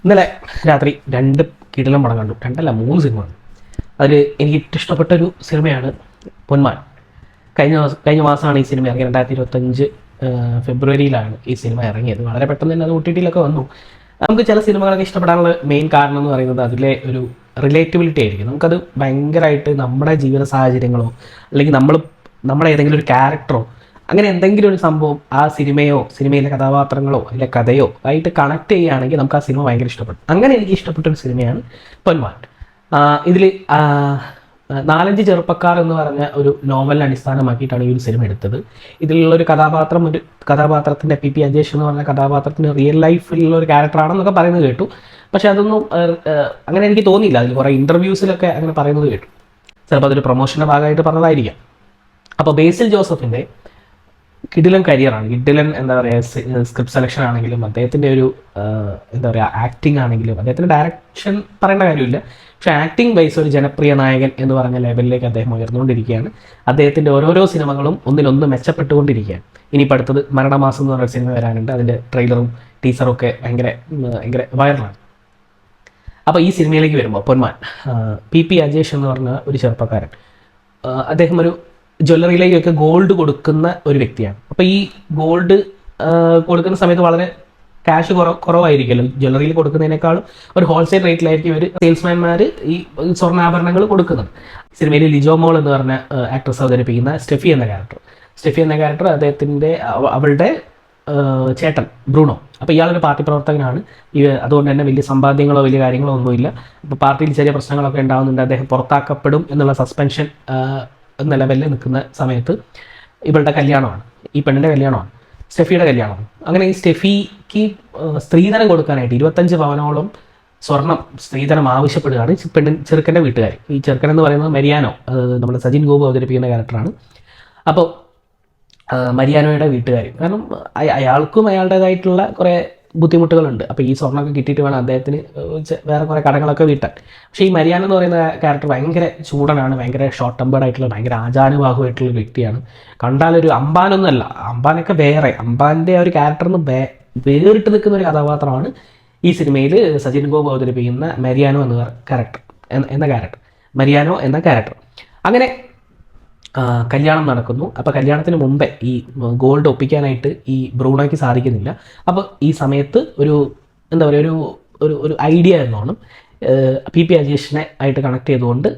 ഇന്നലെ രാത്രി 2 കിടിലം പടം കണ്ടു. 2 അല്ല 3 സിനിമ. അതിൽ എനിക്ക് ഇഷ്ടപ്പെട്ടൊരു സിനിമയാണ് പൊന്മാൻ. കഴിഞ്ഞ മാസമാണ് ഈ സിനിമ ഇറങ്ങിയത്. 2025 ഫെബ്രുവരിയിലാണ് ഈ സിനിമ ഇറങ്ങിയത്. വളരെ പെട്ടെന്ന് തന്നെ അത് OTT-ലൊക്കെ വന്നു. നമുക്ക് ചില സിനിമകളൊക്കെ ഇഷ്ടപ്പെടാനുള്ള മെയിൻ കാരണം എന്ന് പറയുന്നത് അതിലെ ഒരു റിലേറ്റബിലിറ്റി ആയിരിക്കും. നമുക്കത് ഭയങ്കരമായിട്ട് നമ്മുടെ ജീവിത സാഹചര്യങ്ങളോ അല്ലെങ്കിൽ നമ്മുടെ ഏതെങ്കിലും ഒരു ക്യാരക്ടറോ അങ്ങനെ എന്തെങ്കിലും ഒരു സംഭവം ആ സിനിമയിലെ കഥാപാത്രങ്ങളോ അല്ലെങ്കിൽ കഥയോ ആയിട്ട് കണക്ട് ചെയ്യുകയാണെങ്കിൽ നമുക്ക് ആ സിനിമ ഭയങ്കര ഇഷ്ടപ്പെടും. അങ്ങനെ എനിക്ക് ഇഷ്ടപ്പെട്ടൊരു സിനിമയാണ് പൊന്മാൻ. ഇതിൽ 4-5 ചെറുപ്പക്കാർ എന്ന് പറഞ്ഞ ഒരു നോവലിനെ അടിസ്ഥാനമാക്കിയിട്ടാണ് ഈ ഒരു സിനിമ എടുത്തത്. ഇതിലുള്ള ഒരു കഥാപാത്രത്തിൻ്റെ PP അജേഷ് എന്ന് പറഞ്ഞ കഥാപാത്രത്തിന് റിയൽ ലൈഫിലുള്ള ഒരു ക്യാരക്ടറാണെന്നൊക്കെ പറയുന്നത് കേട്ടു. പക്ഷെ അതൊന്നും അങ്ങനെ എനിക്ക് തോന്നിയില്ല. അതിൽ കുറേ ഇൻ്റർവ്യൂസിലൊക്കെ അങ്ങനെ പറയുന്നത് കേട്ടു. ചിലപ്പോൾ അതൊരു പ്രൊമോഷൻ്റെ ഭാഗമായിട്ട് പറഞ്ഞതായിരിക്കാം. അപ്പോൾ ബേസിൽ ജോസഫിൻ്റെ കിടിലൻ കരിയറാണ്. കിടിലൻ എന്താ പറയുക, സ്ക്രിപ്റ്റ് സെലക്ഷൻ ആണെങ്കിലും അദ്ദേഹത്തിൻ്റെ ഒരു എന്താ പറയുക ആക്ടിങ് ആണെങ്കിലും അദ്ദേഹത്തിൻ്റെ ഡയറക്ഷൻ പറയേണ്ട കാര്യമില്ല. പക്ഷേ ആക്ടിങ് വൈസ് ഒരു ജനപ്രിയ നായകൻ എന്ന് പറഞ്ഞ ലെവലിലേക്ക് അദ്ദേഹം ഉയർന്നുകൊണ്ടിരിക്കുകയാണ്. അദ്ദേഹത്തിൻ്റെ ഓരോരോ സിനിമകളും ഒന്നിനൊന്ന് മെച്ചപ്പെട്ടുകൊണ്ടിരിക്കുകയാണ്. ഇനിയിപ്പോൾ അടുത്തത് മരണമാസം എന്ന് പറഞ്ഞ സിനിമ വരാനുണ്ട്. അതിൻ്റെ ട്രെയിലറും ടീസറും ഒക്കെ ഭയങ്കര വൈറലാണ്. അപ്പോൾ ഈ സിനിമയിലേക്ക് വരുമ്പോൾ പൊന്മാൻ, PP അജേഷ് എന്ന് പറഞ്ഞ ഒരു ചെറുപ്പക്കാരൻ, അദ്ദേഹം ഒരു ജ്വല്ലറിയിലേക്കൊക്കെ ഗോൾഡ് കൊടുക്കുന്ന ഒരു വ്യക്തിയാണ്. അപ്പോൾ ഈ ഗോൾഡ് കൊടുക്കുന്ന സമയത്ത് വളരെ ക്യാഷ് കുറവായിരിക്കുമല്ലോ. ജ്വല്ലറിയിൽ കൊടുക്കുന്നതിനേക്കാളും ഒരു ഹോൾസെയിൽ റേറ്റിലായിരിക്കും ഒരു സെയിൽസ്മാൻമാർ ഈ സ്വർണ്ണാഭരണങ്ങൾ കൊടുക്കുന്നത്. സിനിമയിൽ ലിജോ മോൾ എന്ന് പറഞ്ഞ ആക്ട്രസ് അവതരിപ്പിക്കുന്ന സ്റ്റെഫി എന്ന ക്യാരക്ടർ അവളുടെ ചേട്ടൻ ബ്രൂണോ. അപ്പോൾ ഇയാളൊരു പാർട്ടി പ്രവർത്തകനാണ്. അതുകൊണ്ട് തന്നെ വലിയ സമ്പാദ്യങ്ങളോ വലിയ കാര്യങ്ങളോ ഒന്നുമില്ല. അപ്പോൾ പാർട്ടിയിൽ ചെറിയ പ്രശ്നങ്ങളൊക്കെ ഉണ്ടാകുന്നുണ്ട്. അദ്ദേഹം പുറത്താക്കപ്പെടും എന്നുള്ള സസ്പെൻഷൻ എന്ന ലെവലിൽ നിൽക്കുന്ന സമയത്ത് ഇവളുടെ കല്യാണമാണ്, ഈ പെണ്ണിൻ്റെ കല്യാണമാണ്, സ്റ്റെഫിയുടെ കല്യാണമാണ്. അങ്ങനെ ഈ സ്റ്റെഫിക്ക് സ്ത്രീധനം കൊടുക്കാനായിട്ട് 25 പവനോളം സ്വർണം സ്ത്രീധനം ആവശ്യപ്പെടുകയാണ് ചെറുക്കൻ്റെ വീട്ടുകാർ. ഈ ചെറുക്കൻ എന്ന് പറയുന്നത് മരിയാനോ, നമ്മുടെ സജിൻ ഗോപു അവതരിപ്പിക്കുന്ന ക്യാരക്ടറാണ്. അപ്പോൾ മരിയാനോയുടെ വീട്ടുകാർ, കാരണം അയാൾക്കും അയാളുടേതായിട്ടുള്ള കുറേ ബുദ്ധിമുട്ടുകളുണ്ട്. അപ്പോൾ ഈ സ്വർണ്ണമൊക്കെ കിട്ടിയിട്ട് വേണം അദ്ദേഹത്തിന് വേറെ കുറേ കടങ്ങളൊക്കെ വീട്ടാൻ. പക്ഷേ ഈ മരിയാന എന്ന് പറയുന്ന ക്യാരക്ടർ ഭയങ്കര ചൂടനാണ്, ഭയങ്കര ഷോർട്ട് ടെമ്പേർഡ് ആയിട്ടുള്ള, ഭയങ്കര ആചാനുബാഹുവായിട്ടുള്ള വ്യക്തിയാണ്. കണ്ടാലൊരു അമ്പാനൊന്നുമല്ല, അമ്പാനൊക്കെ വേറെ, അമ്പാൻ്റെ ആ ഒരു ക്യാരക്ടറിന് വേറിട്ട് നിൽക്കുന്ന ഒരു കഥാപാത്രമാണ് ഈ സിനിമയിൽ സജിൻ ഗോപു അവതരിപ്പിക്കുന്ന മരിയാനോ എന്ന ക്യാരക്ടർ. അങ്ങനെ കല്യാണം നടക്കുന്നു. അപ്പോൾ കല്യാണത്തിന് മുമ്പേ ഈ ഗോൾഡ് ഒപ്പിക്കാനായിട്ട് ഈ ബ്രൂണോയ്ക്ക് സാധിക്കുന്നില്ല. അപ്പോൾ ഈ സമയത്ത് ഒരു എന്താ പറയുക ഒരു ഐഡിയ എന്നോണം PP അജേഷിനെ ആയിട്ട് കണക്ട് ചെയ്തുകൊണ്ട്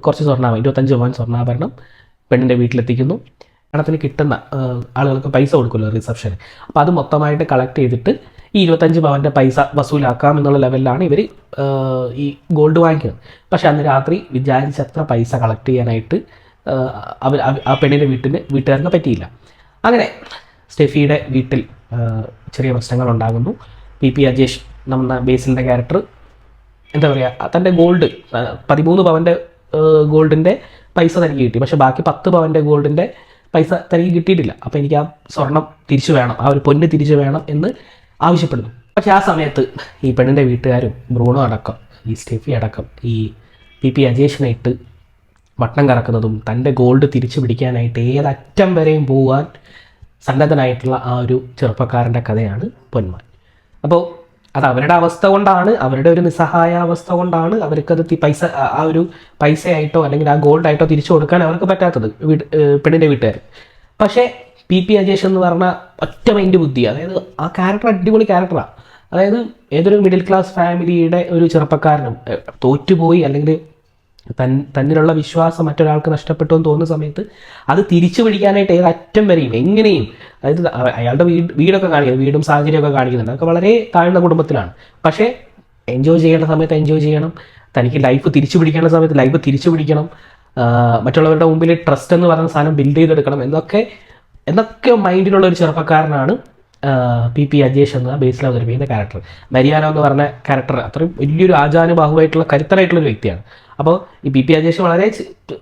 കുറച്ച് 25 പവൻ സ്വർണ്ണാഭരണം പെണ്ണിൻ്റെ വീട്ടിലെത്തിക്കുന്നു. കല്യാണത്തിന് കിട്ടുന്ന ആളുകൾക്ക് പൈസ കൊടുക്കുമല്ലോ റിസപ്ഷന്. അപ്പോൾ അത് മൊത്തമായിട്ട് കളക്ട് ചെയ്തിട്ട് ഈ 25 പവൻ്റെ പൈസ വസൂലാക്കാം എന്നുള്ള ലെവലിലാണ് ഇവർ ഈ ഗോൾഡ് വാങ്ങിക്കുന്നത്. പക്ഷേ അന്ന് രാത്രി വിചാരിച്ചത്ര പൈസ കളക്ട് ചെയ്യാനായിട്ട് ആ പെണ്ണിൻ്റെ വീട്ടുകാർക്ക് പറ്റിയില്ല. അങ്ങനെ സ്റ്റെഫിയുടെ വീട്ടിൽ ചെറിയ പ്രശ്നങ്ങൾ ഉണ്ടാകുന്നു. PP അജേഷ് നമ്മുടെ ബേസിലിൻ്റെ ക്യാരക്ടർ എന്താ പറയുക, തൻ്റെ ഗോൾഡ് 13 പവൻ്റെ ഗോൾഡിൻ്റെ പൈസ തനിക്ക് കിട്ടി. പക്ഷേ ബാക്കി 10 പവൻ്റെ ഗോൾഡിൻ്റെ പൈസ തനിക്ക് കിട്ടിയിട്ടില്ല. അപ്പോൾ എനിക്ക് ആ സ്വർണം തിരിച്ചു വേണം, ആ ഒരു പൊന്ന് തിരിച്ചു വേണം എന്ന് ആവശ്യപ്പെടുന്നു. പക്ഷേ ആ സമയത്ത് ഈ പെണ്ണിൻ്റെ വീട്ടുകാരും ബ്രൂണോ അടക്കം ഈ സ്റ്റെഫി അടക്കം ഈ PP അജേഷിനെ ഇട്ട് വട്ടം കറക്കുന്നതും തൻ്റെ ഗോൾഡ് തിരിച്ചു പിടിക്കാനായിട്ട് ഏതറ്റം വരെയും പോകാൻ സന്നദ്ധനായിട്ടുള്ള ആ ഒരു ചെറുപ്പക്കാരൻ്റെ കഥയാണ് പൊന്മാൻ. അപ്പോൾ അത് അവരുടെ അവസ്ഥ കൊണ്ടാണ്, അവരുടെ ഒരു നിസ്സഹായ അവസ്ഥ കൊണ്ടാണ് അവർക്കത് ആ ഒരു പൈസയായിട്ടോ അല്ലെങ്കിൽ ആ ഗോൾഡായിട്ടോ തിരിച്ചു കൊടുക്കാൻ അവർക്ക് പറ്റാത്തത് പെണ്ണിൻ്റെ വീട്ടുകാർ. പക്ഷേ PP അജേഷ് എന്ന് പറഞ്ഞ ഒറ്റ മൈൻഡ് ബുദ്ധി, അതായത് ആ ക്യാരക്ടർ അടിപൊളി ക്യാരക്ടറാണ്. അതായത് ഏതൊരു മിഡിൽ ക്ലാസ് ഫാമിലിയുടെ ഒരു ചെറുപ്പക്കാരനും തോറ്റുപോയി അല്ലെങ്കിൽ തന്നിലുള്ള വിശ്വാസം മറ്റൊരാൾക്ക് നഷ്ടപ്പെട്ടു എന്ന് തോന്നുന്ന സമയത്ത് അത് തിരിച്ചു പിടിക്കാനായിട്ട് ഏതറ്റം വരെയും എങ്ങനെയും, അതായത് അയാളുടെ വീടൊക്കെ കാണിക്കുന്നത്, വീടും സാഹചര്യമൊക്കെ കാണിക്കുന്നുണ്ട്, അതൊക്കെ വളരെ താഴ്ന്ന കുടുംബത്തിലാണ്. പക്ഷേ എൻജോയ് ചെയ്യേണ്ട സമയത്ത് എൻജോയ് ചെയ്യണം, തനിക്ക് ലൈഫ് തിരിച്ചു പിടിക്കേണ്ട സമയത്ത് ലൈഫ് തിരിച്ചു പിടിക്കണം, മറ്റുള്ളവരുടെ മുമ്പിൽ ട്രസ്റ്റ് എന്ന് പറയുന്ന സാധനം ബിൽഡ് ചെയ്തെടുക്കണം എന്നൊക്കെ മൈൻഡിലുള്ള ഒരു ചെറുപ്പക്കാരനാണ് PP അജേഷ് എന്ന ബേസിൽ അവതരിപ്പിക്കുന്ന ക്യാരക്ടർ. മരിയാനോ എന്ന് പറഞ്ഞ ക്യാരക്ടർ അത്രയും വലിയൊരു ആചാനുബാഹുവായിട്ടുള്ള കരുത്തനായിട്ടുള്ളൊരു വ്യക്തിയാണ്. അപ്പോൾ ഈ PP അജേഷ് വളരെ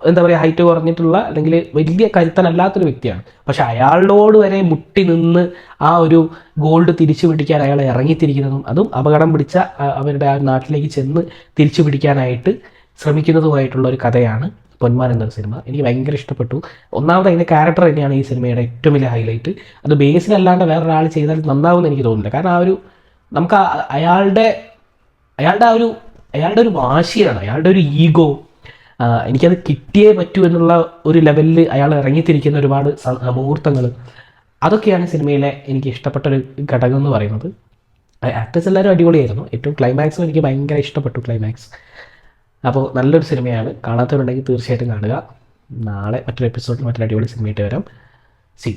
എന്താ പറയുക ഹൈറ്റ് കുറഞ്ഞിട്ടുള്ള അല്ലെങ്കിൽ വലിയ കരുത്തനല്ലാത്തൊരു വ്യക്തിയാണ്. പക്ഷെ അയാളോട് വരെ മുട്ടി നിന്ന് ആ ഒരു ഗോൾഡ് തിരിച്ചു പിടിക്കാൻ അയാൾ ഇറങ്ങിത്തിരിക്കുന്നതും അതും അപകടം പിടിച്ച അവരുടെ ആ നാട്ടിലേക്ക് ചെന്ന് തിരിച്ചു പിടിക്കാനായിട്ട് ശ്രമിക്കുന്നതുമായിട്ടുള്ള ഒരു കഥയാണ് പൊന്മാൻ എന്നൊരു സിനിമ. എനിക്ക് ഭയങ്കര ഇഷ്ടപ്പെട്ടു. ഒന്നാമത് അതിൻ്റെ ക്യാരക്ടർ തന്നെയാണ് ഈ സിനിമയുടെ ഏറ്റവും വലിയ ഹൈലൈറ്റ്. അത് ബേസിലല്ലാണ്ട് വേറൊരാൾ ചെയ്താൽ നന്നാവുമെന്ന് എനിക്ക് തോന്നുന്നില്ല. കാരണം ആ ഒരു നമുക്ക് അയാളുടെ അയാളുടെ ഒരു വാശിയാണ്, അയാളുടെ ഒരു ഈഗോ, എനിക്കത് കിട്ടിയേ പറ്റൂ എന്നുള്ള ഒരു ലെവലിൽ അയാൾ ഇറങ്ങിത്തിരിക്കുന്ന ഒരുപാട് മുഹൂർത്തങ്ങൾ, അതൊക്കെയാണ് സിനിമയിലെ എനിക്ക് ഇഷ്ടപ്പെട്ട ഒരു ഘടകം എന്ന് പറയുന്നത്. ആക്ടേഴ്സ് എല്ലാവരും അടിപൊളിയായിരുന്നു. ഏറ്റവും ക്ലൈമാക്സും എനിക്ക് ഭയങ്കര ഇഷ്ടപ്പെട്ടു ക്ലൈമാക്സ്. അപ്പോൾ നല്ലൊരു സിനിമയാണ്. കാണാത്തവരുണ്ടെങ്കിൽ തീർച്ചയായിട്ടും കാണുക. നാളെ മറ്റൊരു എപ്പിസോഡിൽ മറ്റൊരു അടിപൊളി സിനിമയായിട്ട് വരാം. സി